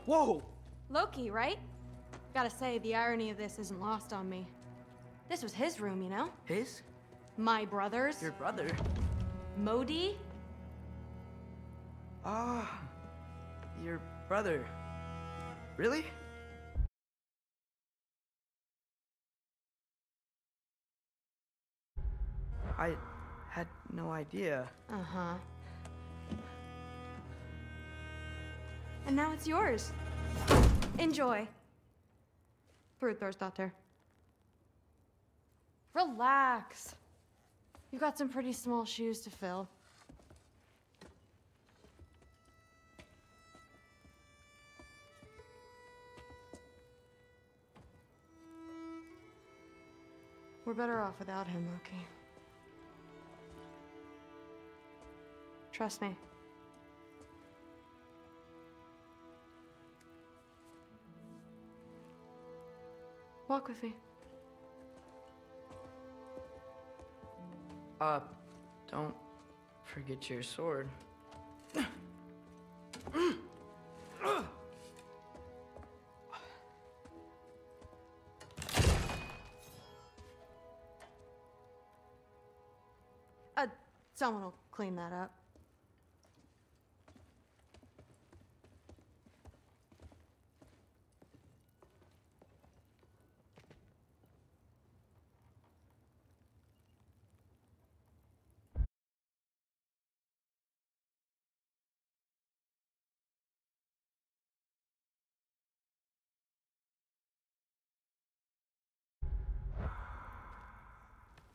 Whoa! Loki, right? Gotta say, the irony of this isn't lost on me. This was his room, you know? His? My brother's. Your brother? Modi? Ah, your brother. Really? I had no idea. Uh-huh. And now it's yours. Enjoy. Daughter. Relax. You've got some pretty small shoes to fill. We're better off without him, Loki. Trust me. Walk with me. Don't forget your sword. Someone will clean that up.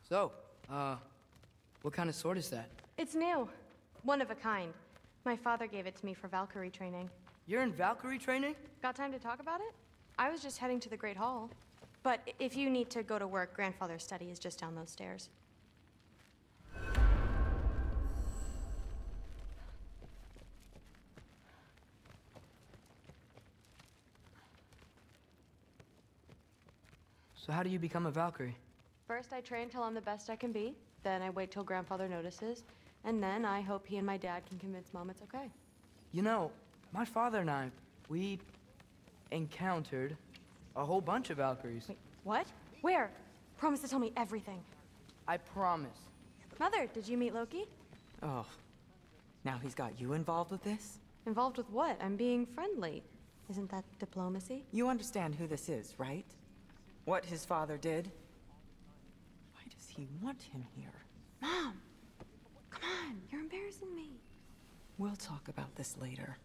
So, what kind of sword is that? It's new. One of a kind. My father gave it to me for Valkyrie training. You're in Valkyrie training? Got time to talk about it? I was just heading to the Great Hall. But if you need to go to work, Grandfather's study is just down those stairs. So how do you become a Valkyrie? First, I train till I'm the best I can be. Then I wait till Grandfather notices. And then I hope he and my dad can convince Mom it's okay. You know, my father and I, we encountered a whole bunch of Valkyries. Wait, what? Where? Promise to tell me everything. I promise. Mother, did you meet Loki? Oh, now he's got you involved with this? Involved with what? I'm being friendly. Isn't that diplomacy? You understand who this is, right? What his father did? Why does he want him here? Mom! Come on, you're embarrassing me. We'll talk about this later.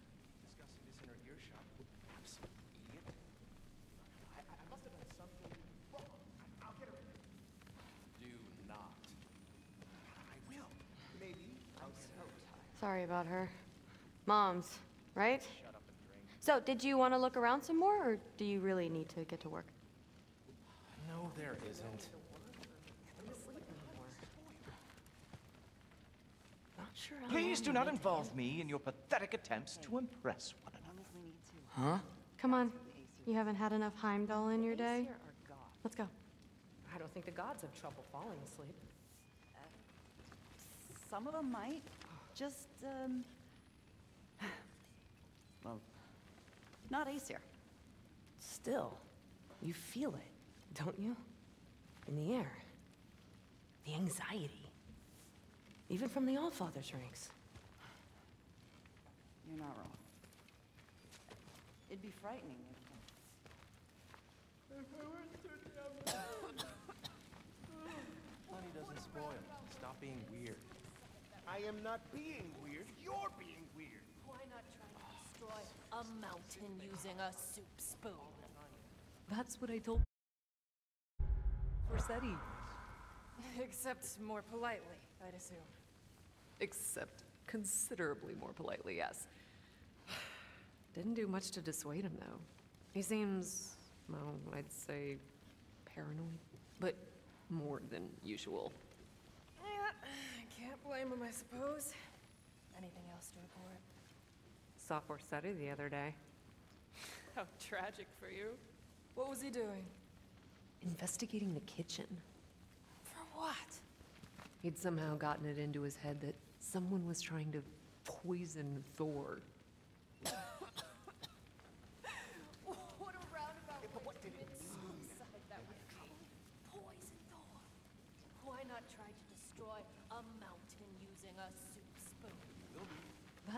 Sorry about her. Mom's, right? So, did you want to look around some more, or do you really need to get to work? No, there isn't. Not sure. Please do not involve me in your pathetic attempts to impress one another. Huh? Come on. You haven't had enough Heimdall in your day? Let's go. I don't think the gods have trouble falling asleep. Some of them might. Just, well, not Aesir. Still, you feel it, don't you? In the air. The anxiety. Even from the Allfather's ranks. You're not wrong. It'd be frightening if... Honey doesn't spoil. Stop being weird. I am not being weird, you're being weird. Why not try to destroy a mountain using a soup spoon? That's what I told Forseti. Except more politely, I'd assume. Except considerably more politely, yes. Didn't do much to dissuade him, though. He seems, well, I'd say paranoid, but more than usual. Yeah, I can't blame him, I suppose. Anything else to report? Saw Forseti the other day. How tragic for you. What was he doing? Investigating the kitchen. For what? He'd somehow gotten it into his head that someone was trying to poison Thor.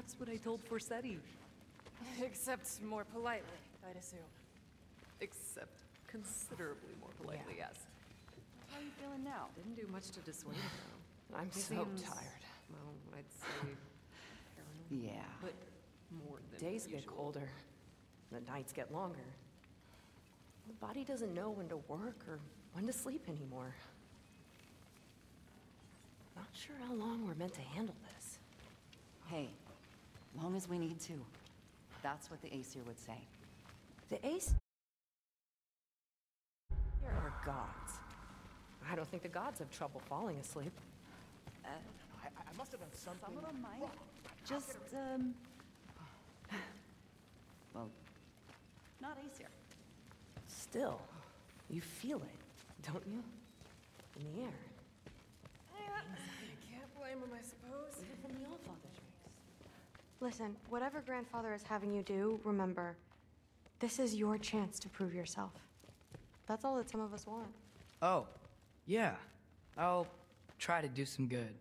That's what I told Forsetti. Except more politely, I'd assume. Except considerably more politely, yes. How are you feeling now? Didn't do much to dissuade him, though. I'm He so seems, tired. well, I'd say paranoid. Yeah. But more than Days get usual. colder. The nights get longer. The body doesn't know when to work or when to sleep anymore. Not sure how long we're meant to handle this. Hey, long as we need to. That's what the Aesir would say. The Ace here are gods. I don't think the gods have trouble falling asleep. I must have done something. Some of them might. Just, well, not Aesir. Still, you feel it, don't you? In the air. I can't blame him, I suppose. Even from the Allfather's ranks. Listen, whatever grandfather is having you do, remember, this is your chance to prove yourself. That's all that some of us want. Oh, yeah. I'll try to do some good.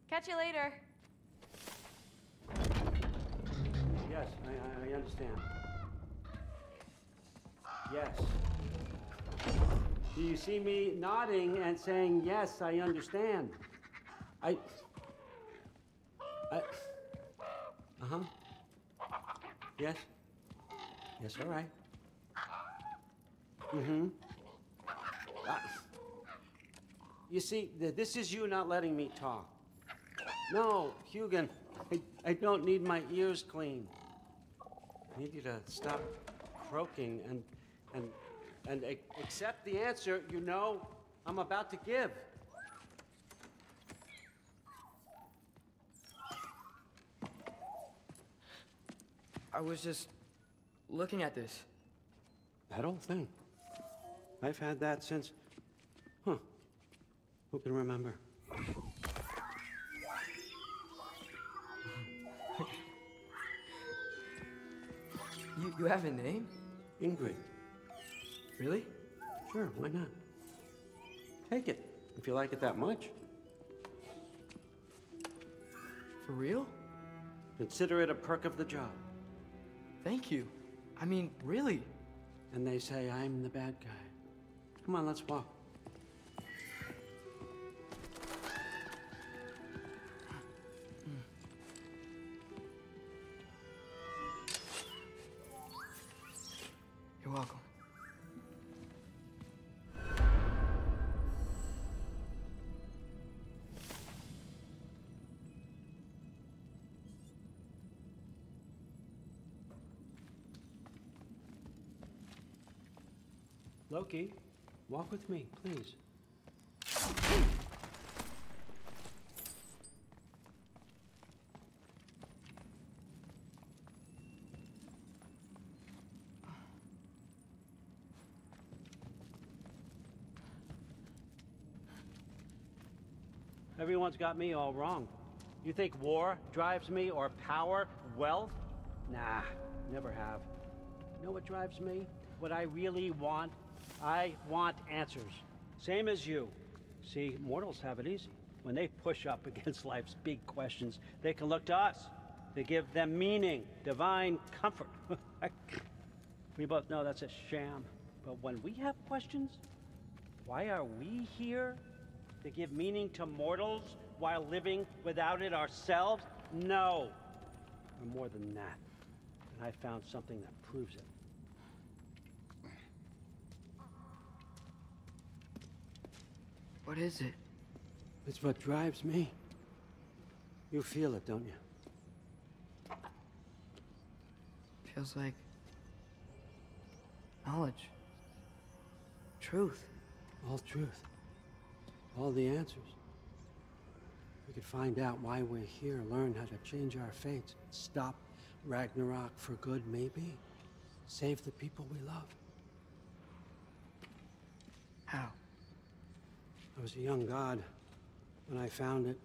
Catch you later. Yes, I understand. Yes. Do you see me nodding and saying, yes, I understand? Uh-huh. Yes? Yes, all right. Mm-hmm. You see, this is you not letting me talk. No, Hugin, I don't need my ears cleaned. I need you to stop croaking and accept the answer you know I'm about to give. I was just looking at this. That old thing. I've had that since... Huh. Who can remember? You have a name? Ingrid. Really? Sure, why not? Take it, if you like it that much. For real? Consider it a perk of the job. Thank you. I mean, really. And they say I'm the bad guy. Come on, let's walk. You're welcome. Loki, walk with me, please. Everyone's got me all wrong. You think war drives me, or power, wealth? Nah, never have. You know what drives me? What I really want? I want answers. Same as you. See, mortals have it easy. When they push up against life's big questions, they can look to us. They give them meaning, divine comfort. We both know that's a sham. But when we have questions, why are we here? To give meaning to mortals while living without it ourselves? No. We're more than that. And I found something that proves it. What is it? It's what drives me. You feel it, don't you? Feels like knowledge. Truth. All truth. All the answers. We could find out why we're here, learn how to change our fates, stop Ragnarok for good, maybe. Save the people we love. How? I was a young god when I found it.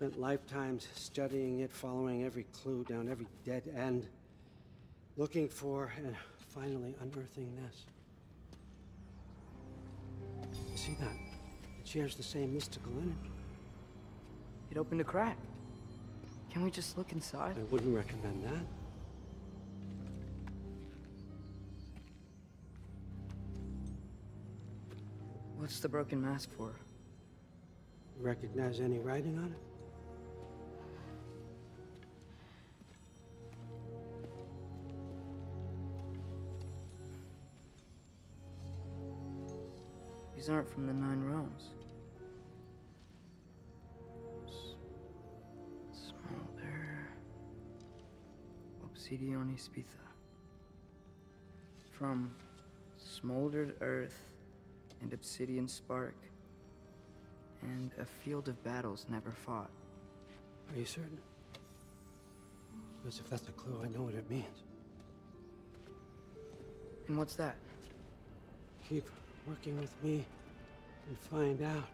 Spent lifetimes studying it, following every clue down every dead end, looking for and finally unearthing this. You see that? It shares the same mystical energy. It opened a crack. Can we just look inside? I wouldn't recommend that. What's the broken mask for? Recognize any writing on it? These aren't from the Nine Realms. Smolder. Obsidione Spitha. From smoldered earth and obsidian spark. And a field of battles never fought. Are you certain? Because if that's a clue, I know what it means. And what's that? Keep working with me and find out.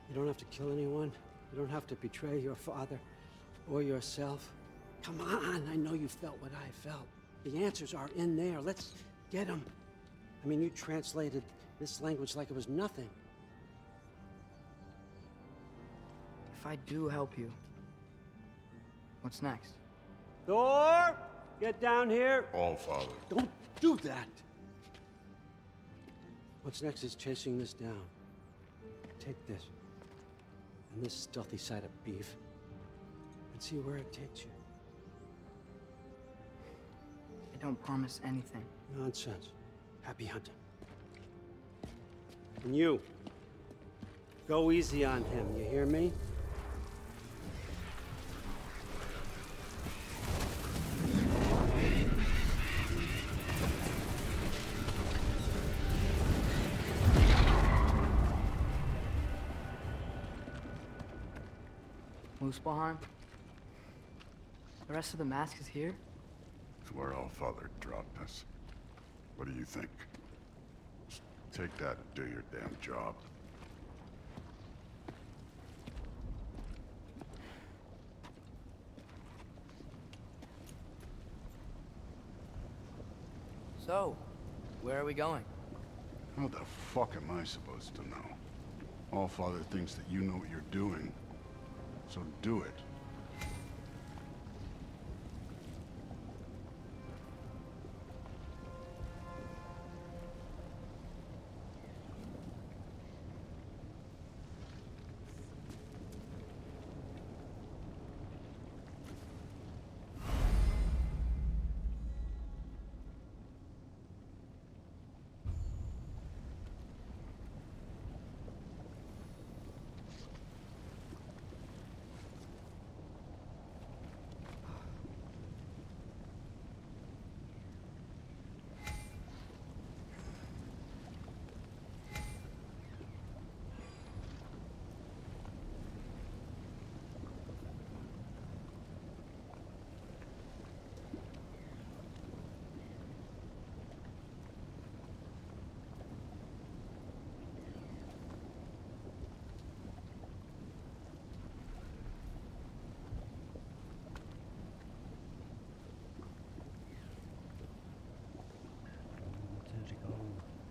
You don't have to kill anyone. You don't have to betray your father or yourself. Come on, I know you felt what I felt. The answers are in there. Let's get them. I mean, you translated this language like it was nothing. If I do help you, what's next? Thor, get down here. All Father. Don't do that. What's next is chasing this down. Take this and this stealthy side of beef and see where it takes you. I don't promise anything. Nonsense. Happy hunting. And you, go easy on him, you hear me? Muspelheim? The rest of the mask is here? It's where All Father dropped us. What do you think? Just take that and do your damn job. So, where are we going? How the fuck am I supposed to know? All Father thinks that you know what you're doing. So do it.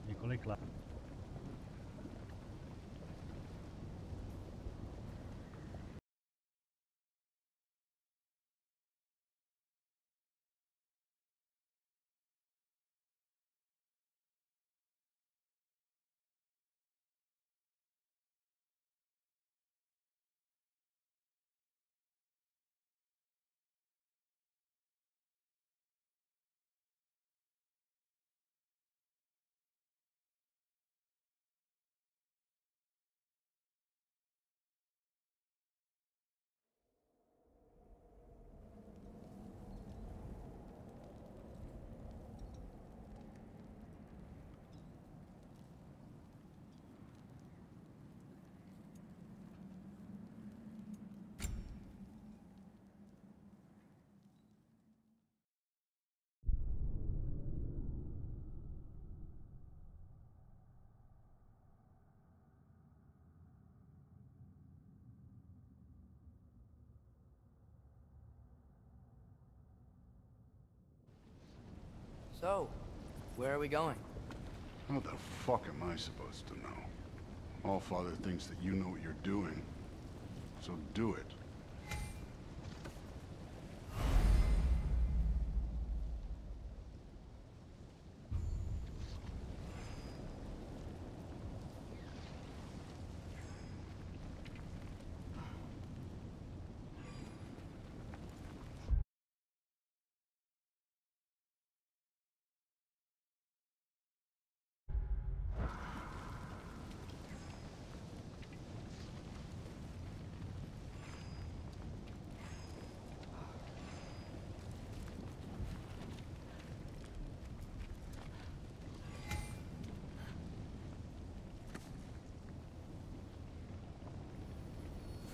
Několik So, where are we going? How the fuck am I supposed to know? Allfather thinks that you know what you're doing, so do it.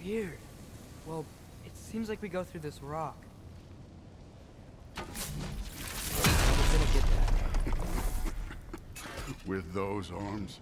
Weird. Well, it seems like we go through this rock. I'm gonna get that. With those arms?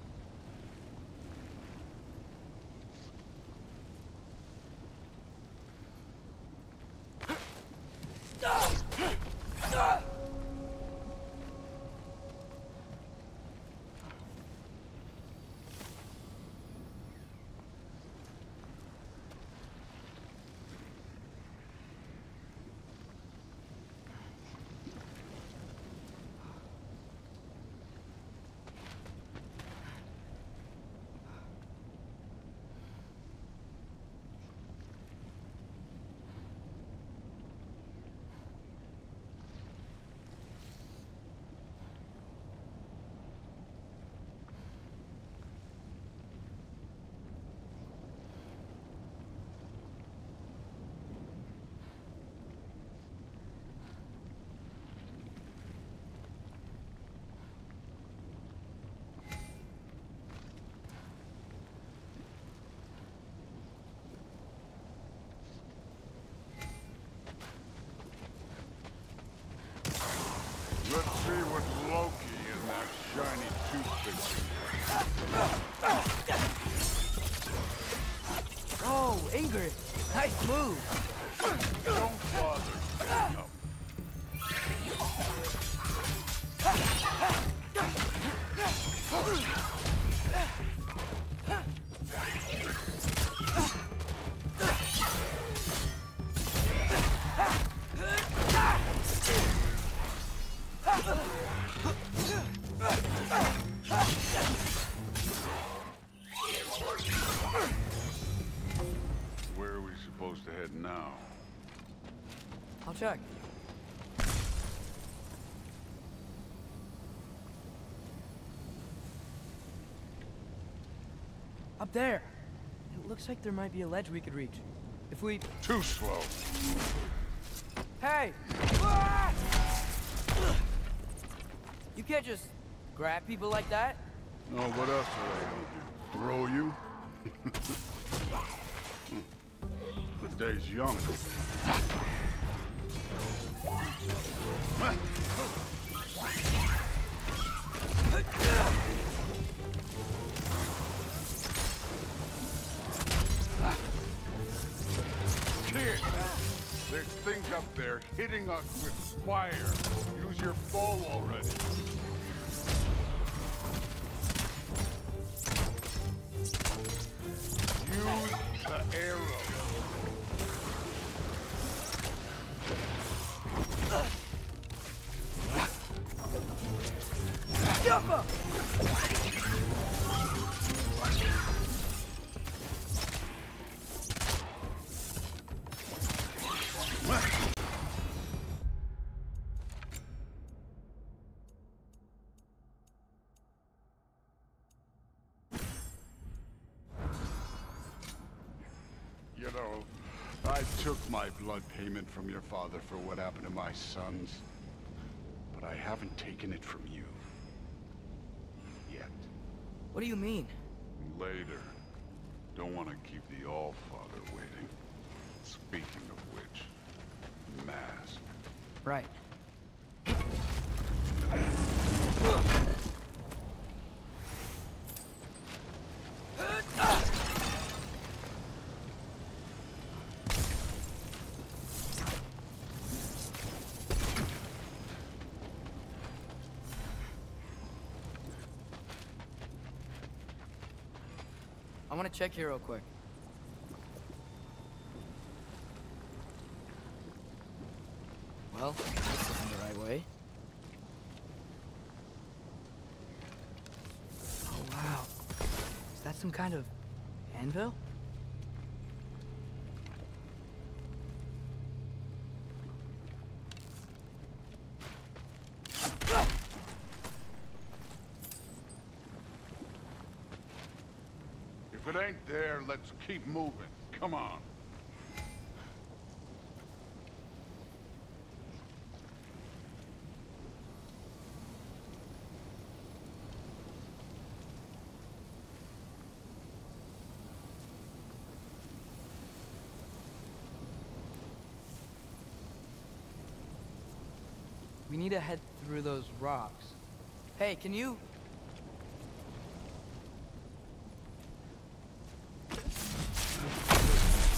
Let's see what Loki and that shiny toothpick. Oh, Ingrid! Nice move! Don't bother getting up. Where are we supposed to head now? I'll check. Up there! It looks like there might be a ledge we could reach. If we... Too slow. Hey! You can't just grab people like that. Oh, what else will I do? Throw you? The day's young. Kid, there's things up there hitting us with fire. Use your bow already. Use the arrow. Jump up! You know, I took my blood payment from your father for what happened to my sons. But I haven't taken it from you. Yet. What do you mean? Later. Don't want to keep the Allfather waiting. Speaking of which, mask. Right. I want to check here real quick. Well, this isn't the right way. Oh, wow. Is that some kind of anvil? If it ain't there, let's keep moving. Come on. We need to head through those rocks. Hey, can you...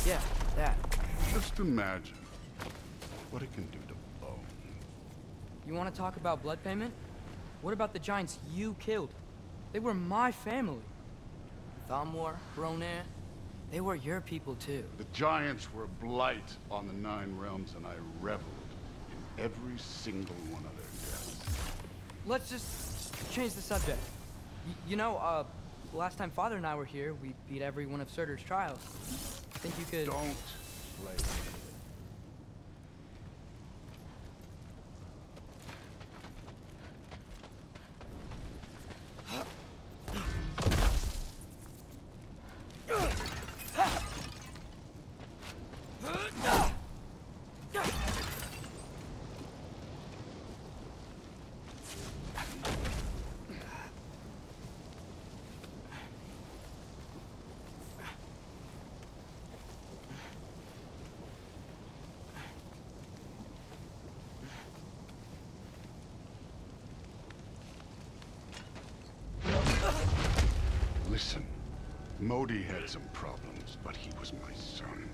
Yeah, that. Just imagine what it can do to bone. You want to talk about blood payment? What about the giants you killed? They were my family. Thamwar, Ronair, they were your people too. The giants were a blight on the Nine Realms, and I reveled in every single one of their deaths. Let's just change the subject. You know, last time Father and I were here, we beat every one of Surtur's trials. Think you could... Don't play. Listen, Modi had some problems, but he was my son.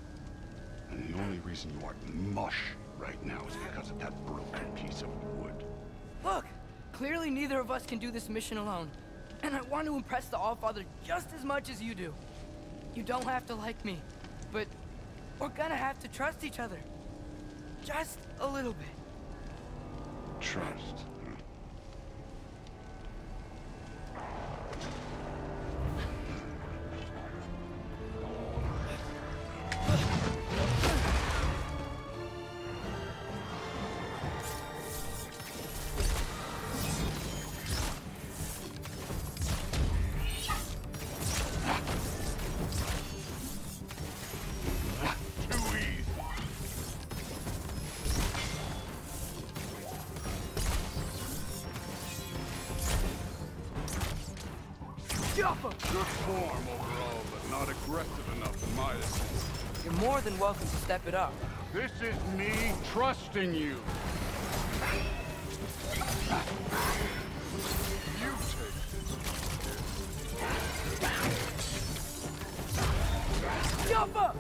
And the only reason you aren't mush right now is because of that broken piece of wood. Look! Clearly neither of us can do this mission alone. And I want to impress the Allfather just as much as you do. You don't have to like me, but we're gonna have to trust each other. Just a little bit. Trust. Good form overall, but not aggressive enough in my opinion. You're more than welcome to step it up. This is me trusting you. You take this. Jump up!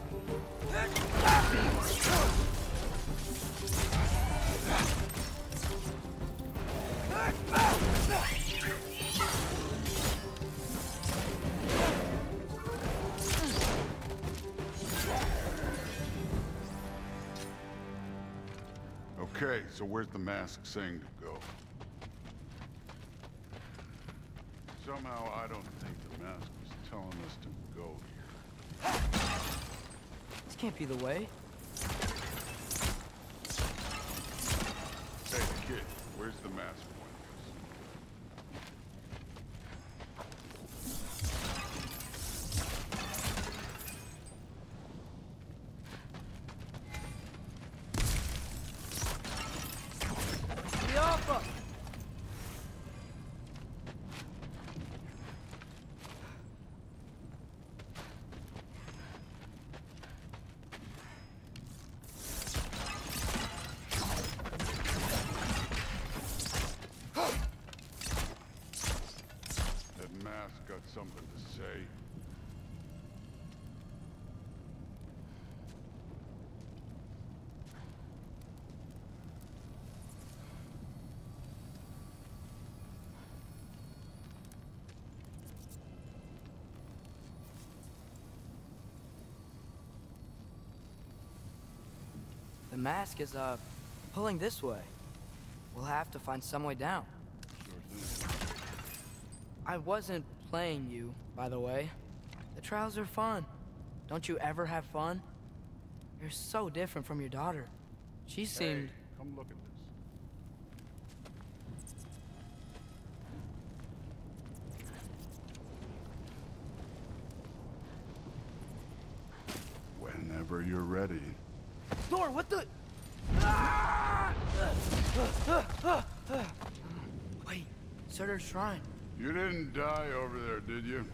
Okay, so where's the mask saying to go? Somehow I don't think the mask was telling us to go here. This can't be the way. Hey, kid, where's the mask pointing us? Got something to say. mask is, pulling this way. We'll have to find some way down. I wasn't playing you, by the way. The trials are fun. Don't you ever have fun? You're so different from your daughter. She seemed... Hey, come look at this. Whenever you're ready. Thor, what the... Wait, Surtur's shrine. You didn't die over there, did you?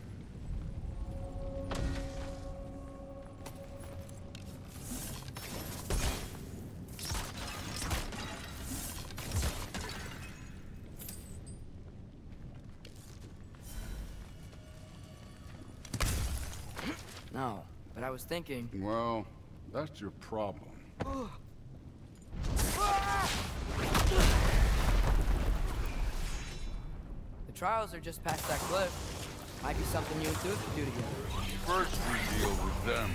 No, but I was thinking... Well, that's your problem. The trials are just past that cliff. Might be something you and Duke could do together. First we deal with them.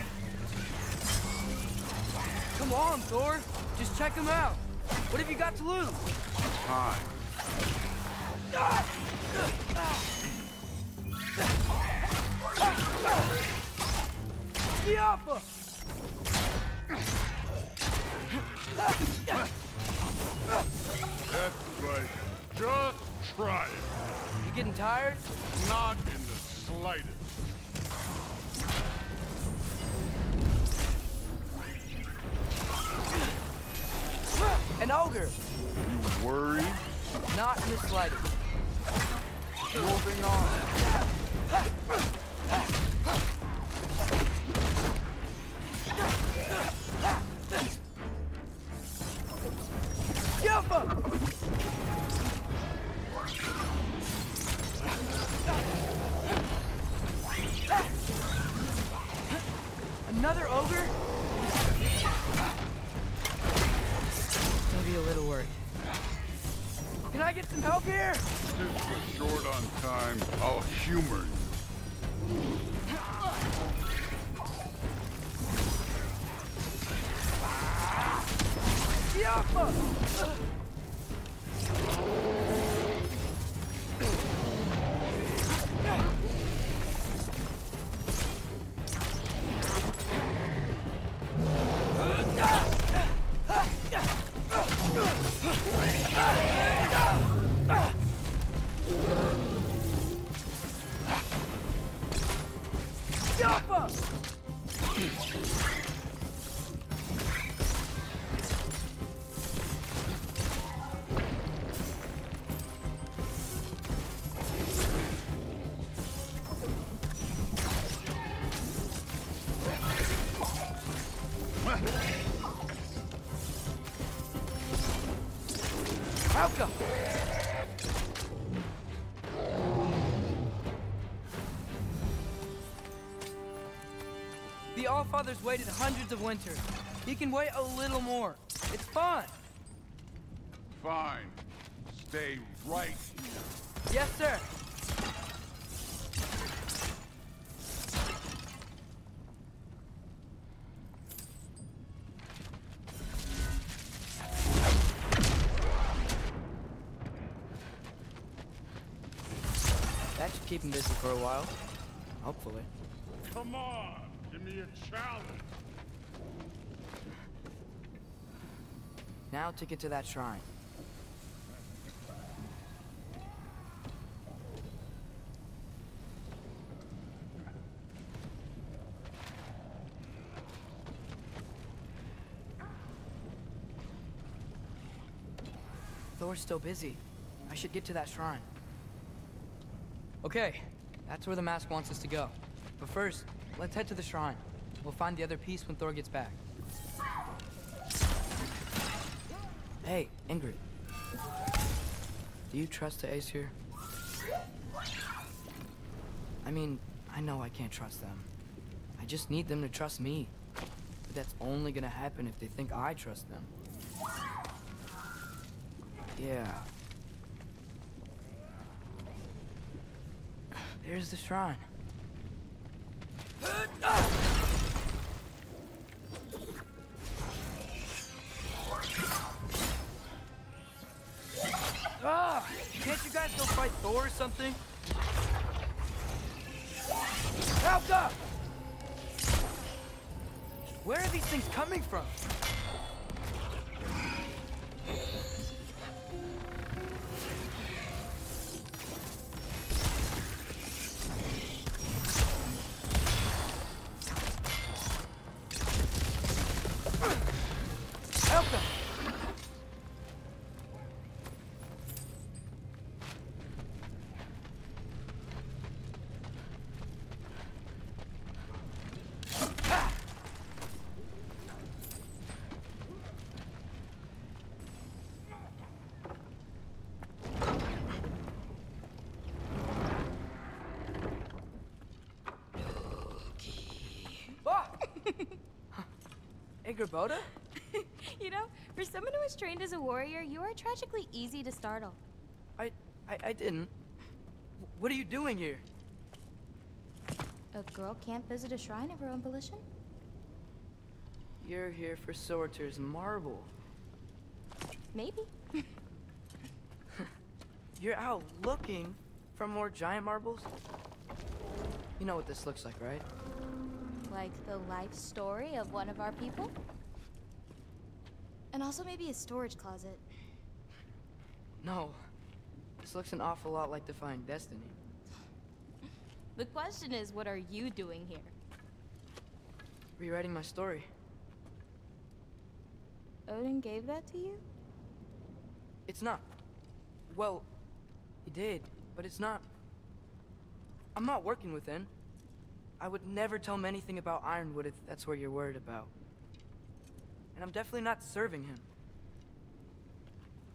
Come on, Thor! Just check them out! What have you got to lose? Time. Yappa! That's right. Just try it. You getting tired? Not in the slightest. An ogre! You worried? Not in the slightest. Moving on. Yappa! Another ogre? Maybe a little worried. Can I get some help here? Since we're short on time, I'll humor you. Yappa! Yappa! Malcolm! The Allfather's waited hundreds of winters. He can wait a little more. It's fun. Fine. Stay right here. Yes, sir. That should keep him busy for a while. Hopefully. Come on, give me a challenge. Now to get to that shrine. Thor's still busy. I should get to that shrine. Okay, that's where the mask wants us to go. But first, let's head to the shrine. We'll find the other piece when Thor gets back. Hey, Ingrid. Do you trust the Aesir? I mean, I know I can't trust them. I just need them to trust me. But that's only gonna happen if they think I trust them. Yeah. There's the shrine. don't you guys go fight Thor or something? Helga! Where are these things coming from? Helga! Hey, Grabota? You know, for someone who was trained as a warrior, you are tragically easy to startle. I didn't. What are you doing here? A girl can't visit a shrine of her own volition? You're here for Sorter's marble. Maybe. You're out looking for more giant marbles? You know what this looks like, right? Like the life story of one of our people? And also maybe a storage closet. No. This looks an awful lot like Defying Destiny. The question is, what are you doing here? Rewriting my story. Odin gave that to you? It's not. Well, he did, but it's not. I'm not working with him. I would never tell him anything about Ironwood if that's what you're worried about. And I'm definitely not serving him.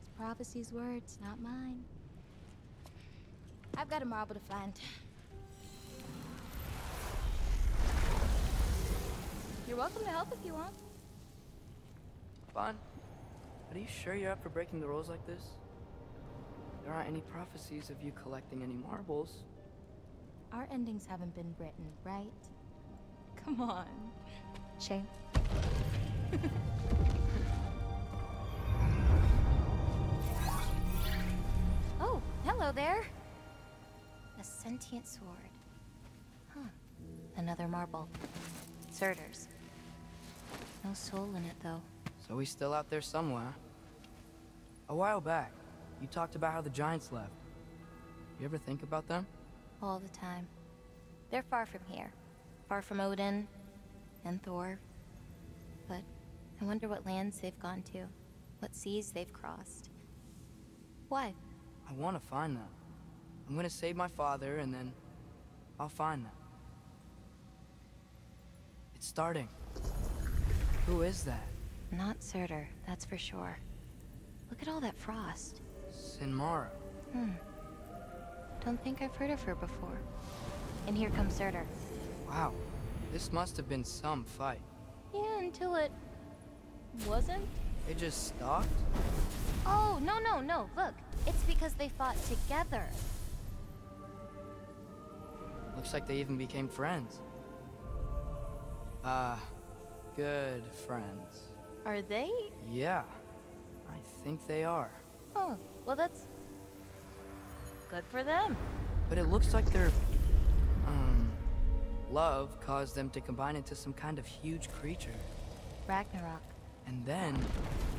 It's prophecy's words, not mine. I've got a marble to find. You're welcome to help if you want. Bon, are you sure you're up for breaking the rules like this? There aren't any prophecies of you collecting any marbles. Our endings haven't been written, right? Come on. Shame. Oh, hello there. A sentient sword. Huh. Another marble. Surtur's. No soul in it, though. So he's still out there somewhere. A while back, you talked about how the giants left. You ever think about them? All the time. They're far from here. Far from Odin and Thor. But I wonder what lands they've gone to. What seas they've crossed. Why? I want to find them. I'm gonna save my father, and then I'll find them. It's starting. Who is that? Not Surtur, that's for sure. Look at all that frost. Sinmara. Don't think I've heard of her before. And here comes Surtur. Wow. This must have been some fight. Yeah, until it... wasn't? They just stopped? Oh, no. Look, it's because they fought together. Looks like they even became friends. Good friends. Are they? Yeah, I think they are. Oh, well that's... good for them. But it looks like their, love caused them to combine into some kind of huge creature. Ragnarok. And then...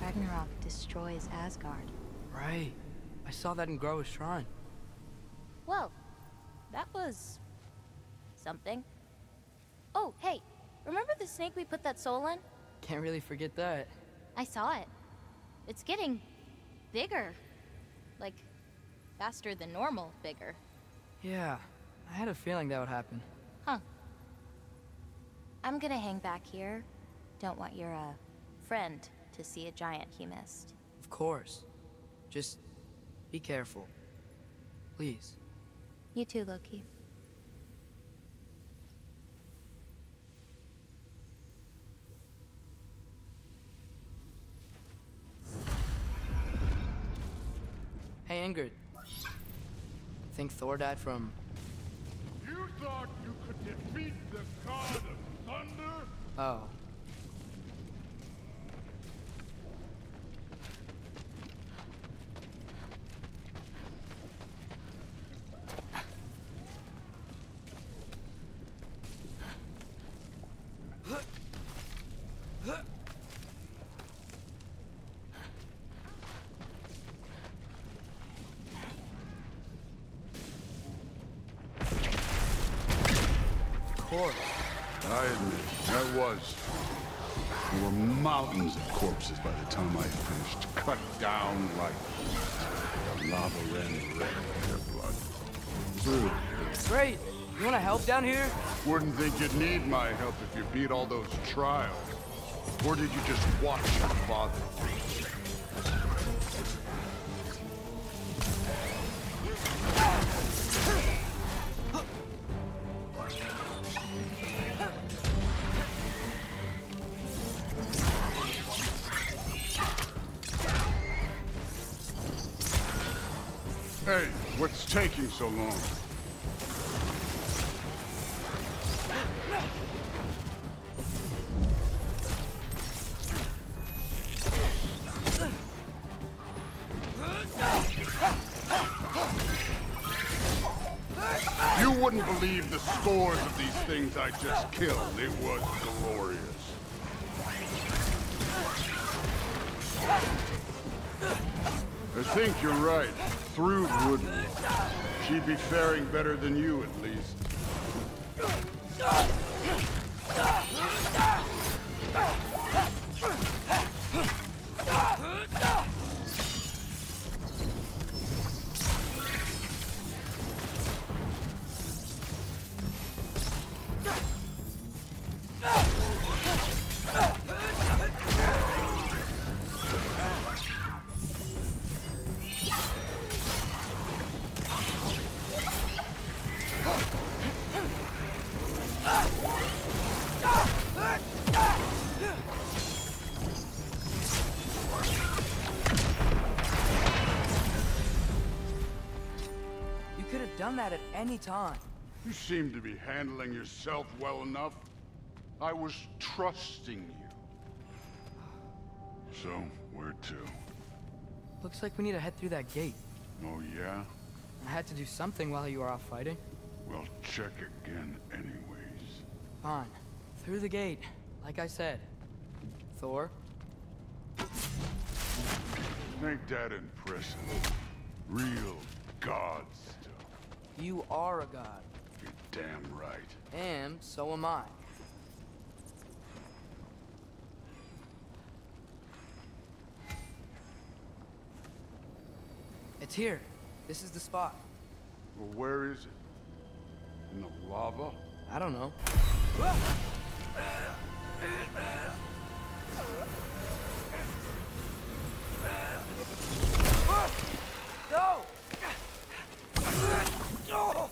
Ragnarok destroys Asgard. Right. I saw that in Groa's shrine. Well, that was... something. Oh, hey, remember the snake we put that soul in? Can't really forget that. I saw it. It's getting... bigger. Like, faster than normal bigger. Yeah, I had a feeling that would happen. Huh. I'm gonna hang back here. Don't want your, friend to see a giant he missed. Of course. Just be careful. Please. You too, Loki. Hey, Ingrid. Think Thor died from... You thought you could defeat the god of thunder? Oh. before. I admit, that was. There were mountains of corpses by the time I finished, cut down like the lava ran red with their blood. Through. Great. You want to help down here? Wouldn't think you'd need my help if you beat all those trials. Or did you just watch your father? Hey, what's taking so long? You wouldn't believe the scores of these things I just killed. It was glorious. I think you're right. Through wouldn't. She'd be faring better than you, at least. Done that at any time. You seem to be handling yourself well enough. I was trusting you. So, where to? Looks like we need to head through that gate. Oh, yeah? I had to do something while you were off fighting. Well, check again anyways. Fine. Through the gate, like I said. Thor? Ain't that impressive? Real god stuff. You are a god. You're damn right. And so am I. It's here. This is the spot. Well, where is it? In the lava? I don't know. No!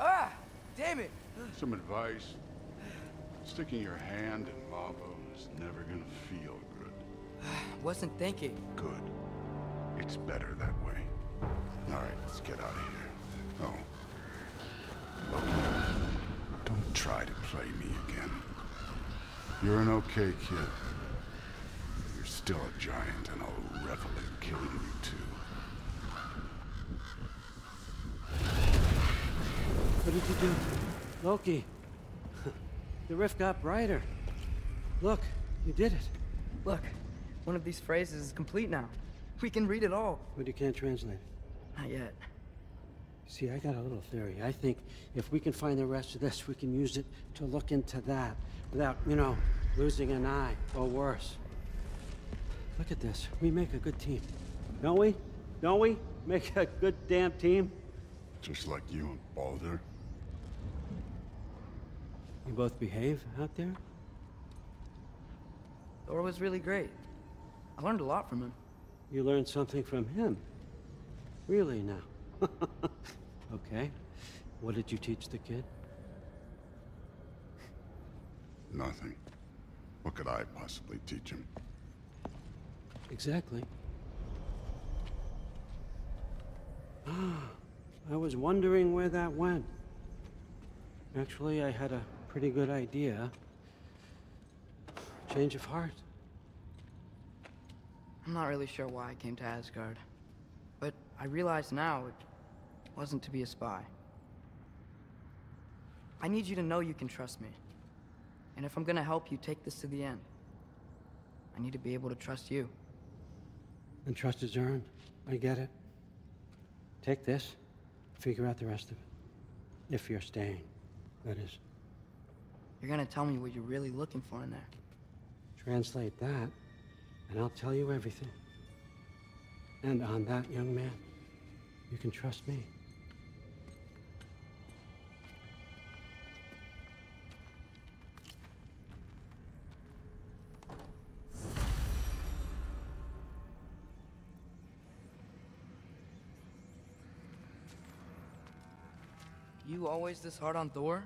Ah! Damn it! Some advice. Sticking your hand in lava is never gonna feel good. Wasn't thinking. Good. It's better that way. Alright, let's get out of here. Oh. Look, don't try to play me again. You're an okay kid. You're still a giant, and I'll revel in killing you too. What did you do? Loki. The rift got brighter. Look, you did it. Look, one of these phrases is complete now. We can read it all. But you can't translate it. Not yet. See, I got a little theory. I think if we can find the rest of this, we can use it to look into that without, you know, losing an eye or worse. Look at this. We make a good team. Don't we? Don't we? Make a good damn team? Just like you and Baldur. You both behave out there? Thor was really great. I learned a lot from him. You learned something from him? Really now? Okay. What did you teach the kid? Nothing. What could I possibly teach him? Exactly. I was wondering where that went. Actually, I had a pretty good idea. Change of heart. I'm not really sure why I came to Asgard. But I realize now it wasn't to be a spy. I need you to know you can trust me. And if I'm gonna help you take this to the end, I need to be able to trust you. And trust is earned. I get it. Take this, figure out the rest of it. If you're staying. That is, You're gonna tell me what you're really looking for in there. translate that, and I'll tell you everything. And on that, young man, you can trust me. You always this hard on Thor?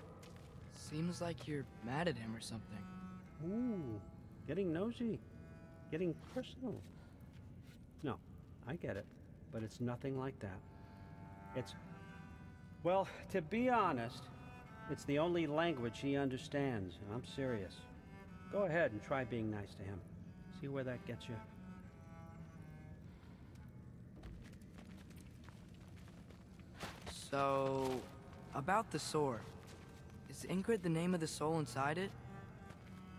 Seems like you're mad at him or something. Ooh, getting nosy, getting personal. No, I get it, but it's nothing like that. Well, to be honest, it's the only language he understands, and I'm serious. Go ahead and try being nice to him. See where that gets you. So, about the sword. Is Ingrid the name of the soul inside it?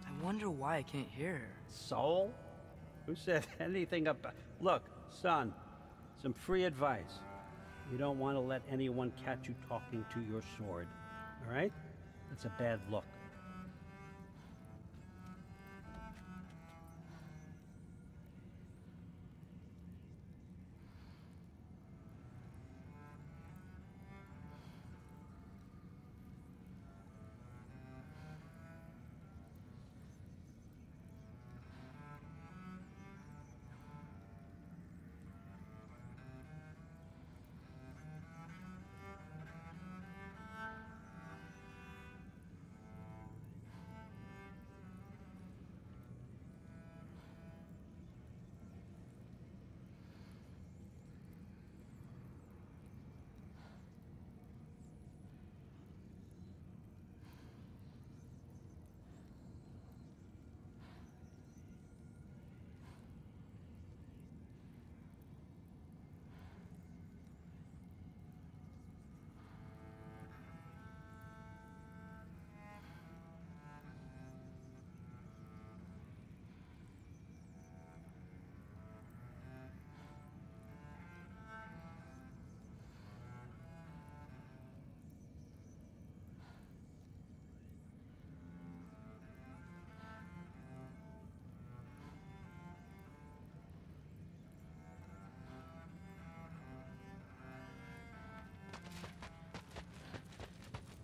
I wonder why I can't hear her. Soul? Who said anything about... Look, son, some free advice. You don't want to let anyone catch you talking to your sword, all right? That's a bad look.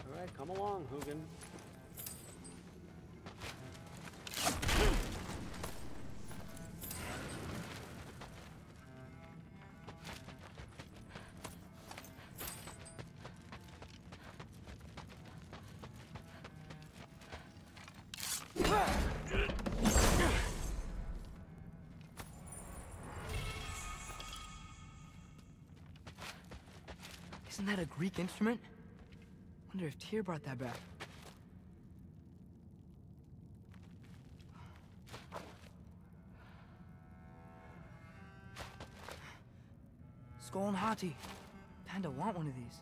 All right, come along, Hugin. Isn't that a Greek instrument? Wonder if Tyr brought that back. Skull and Hati. Kinda want one of these.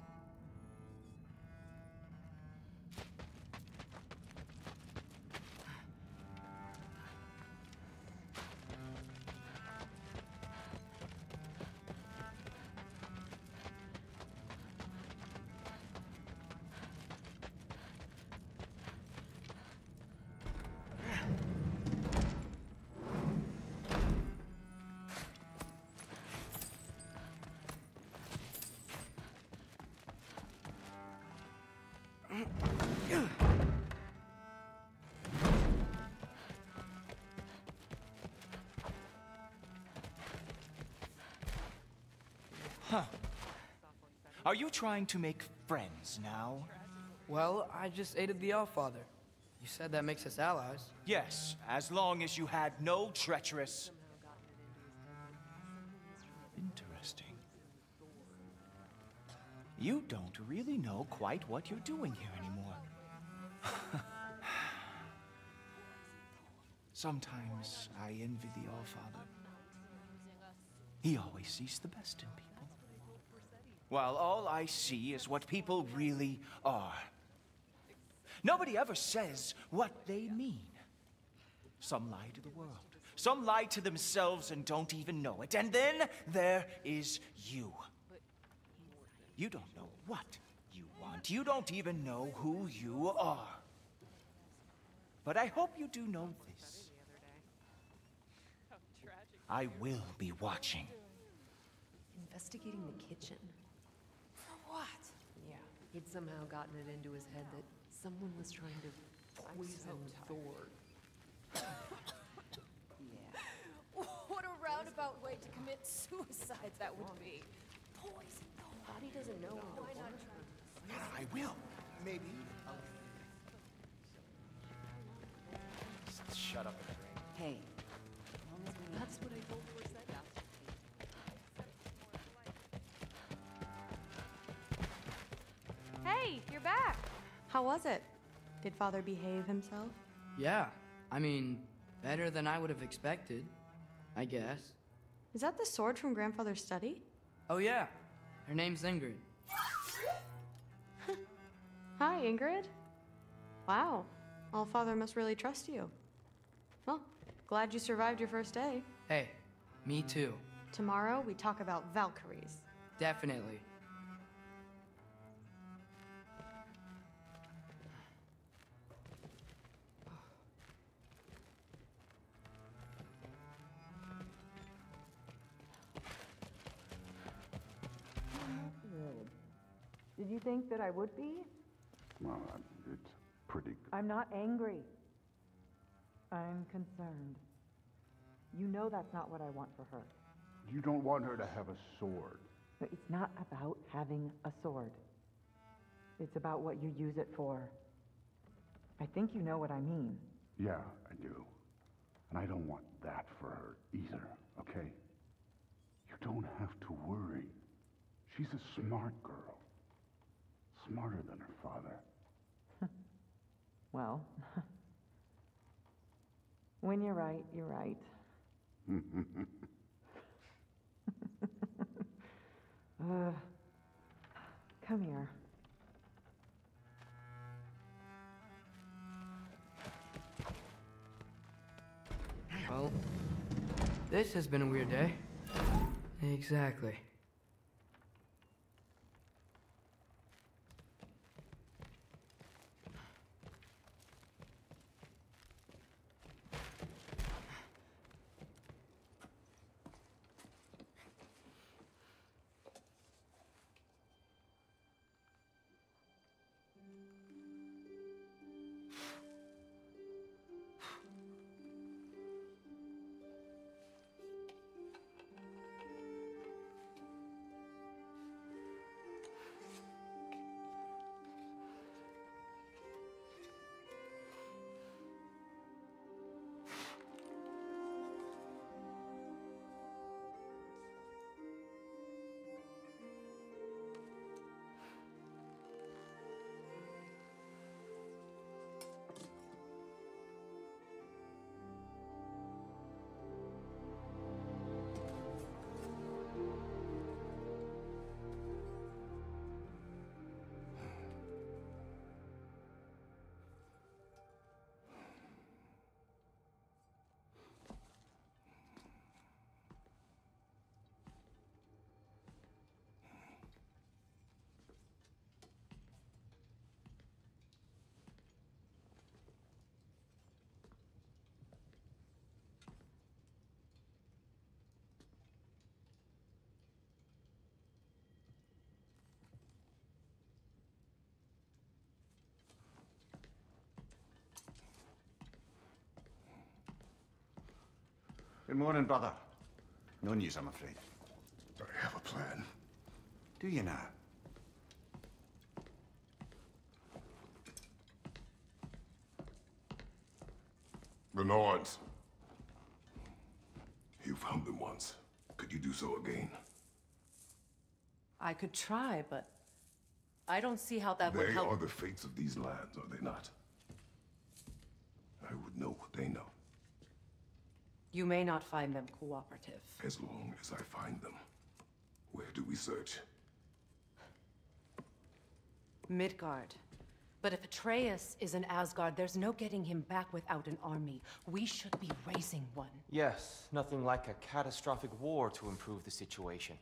Huh. Are you trying to make friends now? Well, I just aided the Allfather. You said that makes us allies. Yes, as long as you had no treacherous... Interesting. You don't really know quite what you're doing here anymore. Sometimes I envy the Allfather. He always sees the best in people, while all I see is what people really are. Nobody ever says what they mean. Some lie to the world. Some lie to themselves and don't even know it. And then there is you. You don't know what you want. You don't even know who you are. But I hope you do know this. I will be watching. Investigating the kitchen. For what? Yeah, he'd somehow gotten it into his head that someone was trying to poison Thor. What a roundabout way to commit suicide that would be. Poison. Body doesn't know when to Why not water. I will. Maybe. Shut up and drink. Hey, as long as we That's what I told Thor said after. Hey, you're back. How was it? Did Father behave himself? Yeah, I mean, better than I would have expected, I guess. Is that the sword from Grandfather's study? Oh yeah, her name's Ingrid. Hi, Ingrid. Wow, Allfather must really trust you. Well, glad you survived your first day. Hey, me too. Tomorrow, we talk about Valkyries. Definitely. Did you think that I would be? Well, it's pretty... I'm not angry. I'm concerned. You know that's not what I want for her. You don't want her to have a sword. But it's not about having a sword. It's about what you use it for. I think you know what I mean. Yeah, I do. And I don't want that for her either, okay? You don't have to worry. She's a smart girl. Smarter than her father. Well, when you're right, you're right. Come here. Well, this has been a weird day. Exactly. Good morning, brother. No news, I'm afraid. I have a plan. Do you now? The Nords. You found them once. Could you do so again? I could try, but I don't see how that would They help. are the fates of these lands, are they not? I would know what they know. You may not find them cooperative. As long as I find them. Where do we search? Midgard. But if Atreus is in Asgard, there's no getting him back without an army. We should be raising one. Yes, nothing like a catastrophic war to improve the situation.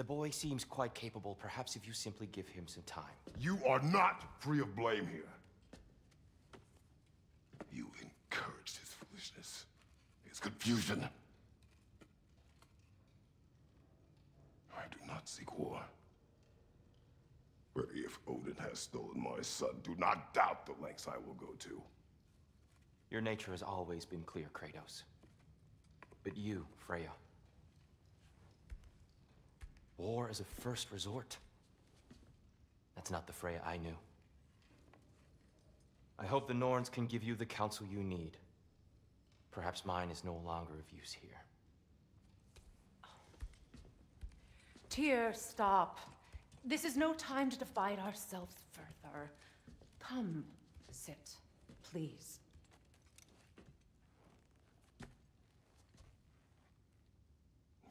The boy seems quite capable. Perhaps if you simply give him some time. You are not free of blame here. You encouraged his foolishness, his confusion. I do not seek war. But if Odin has stolen my son, do not doubt the lengths I will go to. Your nature has always been clear, Kratos. But you, Freya. War is a first resort. That's not the Freya I knew. I hope the Norns can give you the counsel you need. Perhaps mine is no longer of use here. Tyr, stop. This is no time to divide ourselves further. Come, sit, please.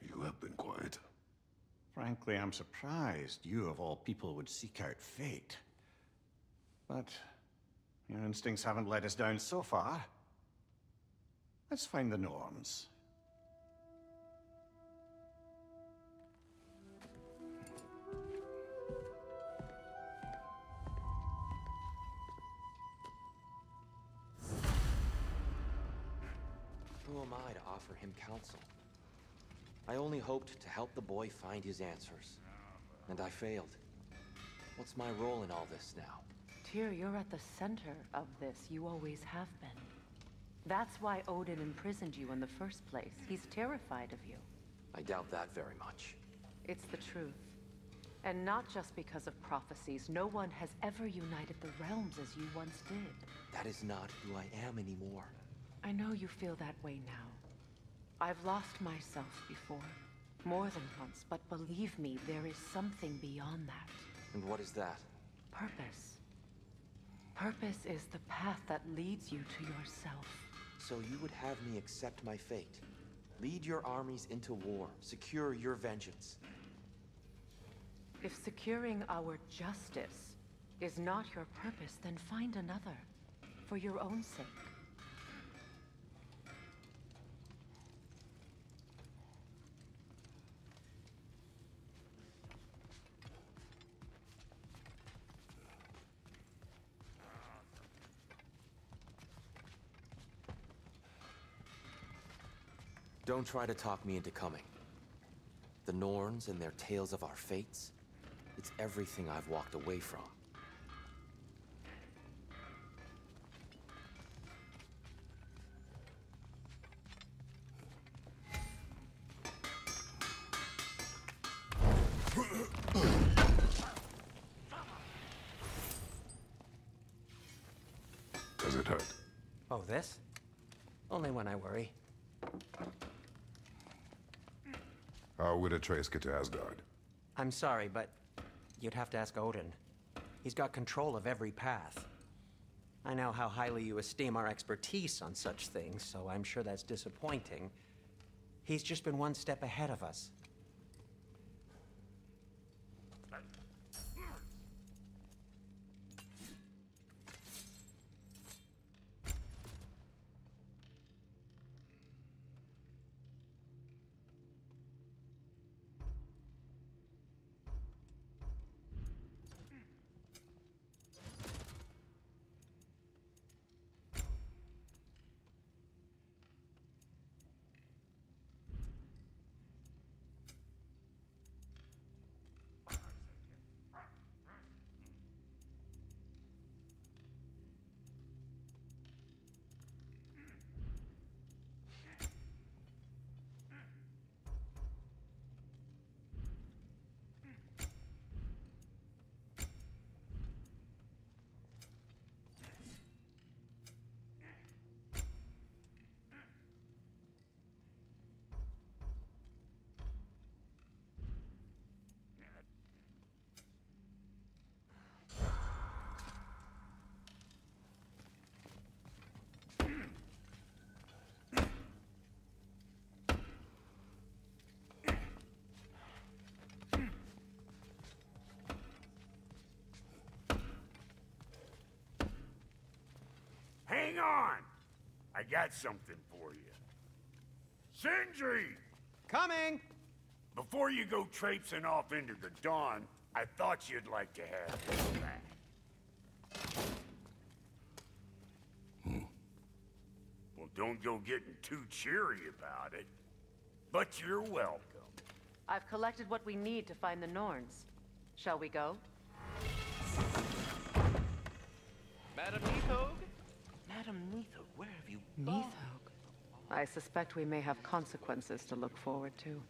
You have been quiet. Frankly, I'm surprised you, of all people, would seek out fate. But your instincts haven't let us down so far. Let's find the Norns. Who am I to offer him counsel? I only hoped to help the boy find his answers. And I failed. What's my role in all this now? Tyr, you're at the center of this. You always have been. That's why Odin imprisoned you in the first place. He's terrified of you. I doubt that very much. It's the truth. And not just because of prophecies. No one has ever united the realms as you once did. That is not who I am anymore. I know you feel that way now. I've lost myself before. More than once, but believe me, there is something beyond that. And what is that? Purpose. Purpose is the path that leads you to yourself. So you would have me accept my fate? Lead your armies into war, secure your vengeance. If securing our justice is not your purpose, then find another, for your own sake. Don't try to talk me into coming. The Norns and their tales of our fates, it's everything I've walked away from. Does it hurt? Oh, this? Only when I worry. How would Atreus get to Asgard? I'm sorry, but you'd have to ask Odin. He's got control of every path. I know how highly you esteem our expertise on such things, so I'm sure that's disappointing. He's just been one step ahead of us. Hang on! I got something for you. Sindri! Coming! Before you go traipsing off into the dawn, I thought you'd like to have this back. Well, don't go getting too cheery about it. But you're welcome. I've collected what we need to find the Norns. Shall we go? Madam Neathog? Madam Neathog, where have you gone? Neathog? I suspect we may have consequences to look forward to.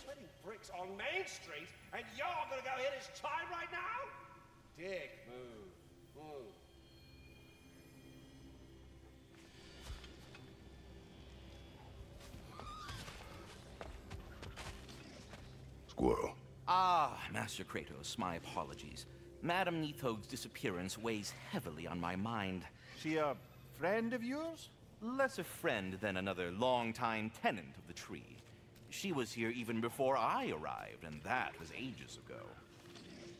Sweating bricks on Main Street, and you're gonna go hit his time right now? Dick, move. Move. Squirrel. Ah, Master Kratos, my apologies. Madam Neathog's disappearance weighs heavily on my mind. She a friend of yours? Less a friend than another longtime tenant of the tree. She was here even before I arrived, and that was ages ago.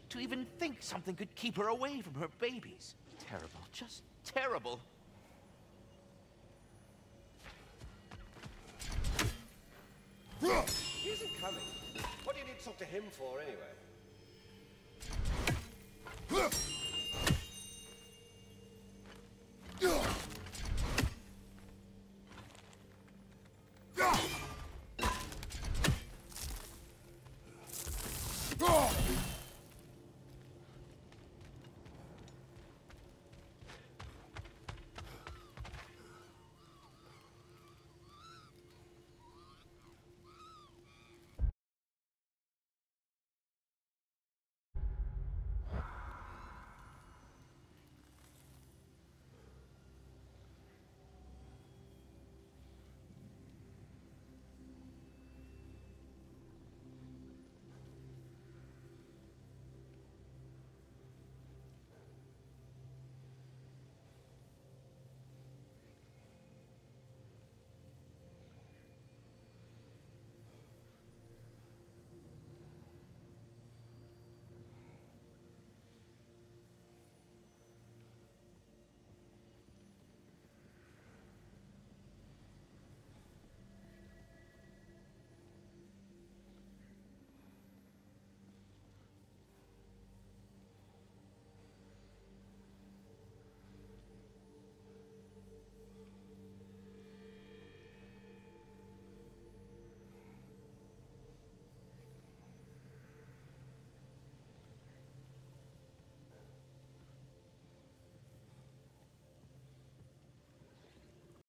To even think something could keep her away from her babies. Terrible, just terrible. He isn't coming. What do you need to talk to him for, anyway?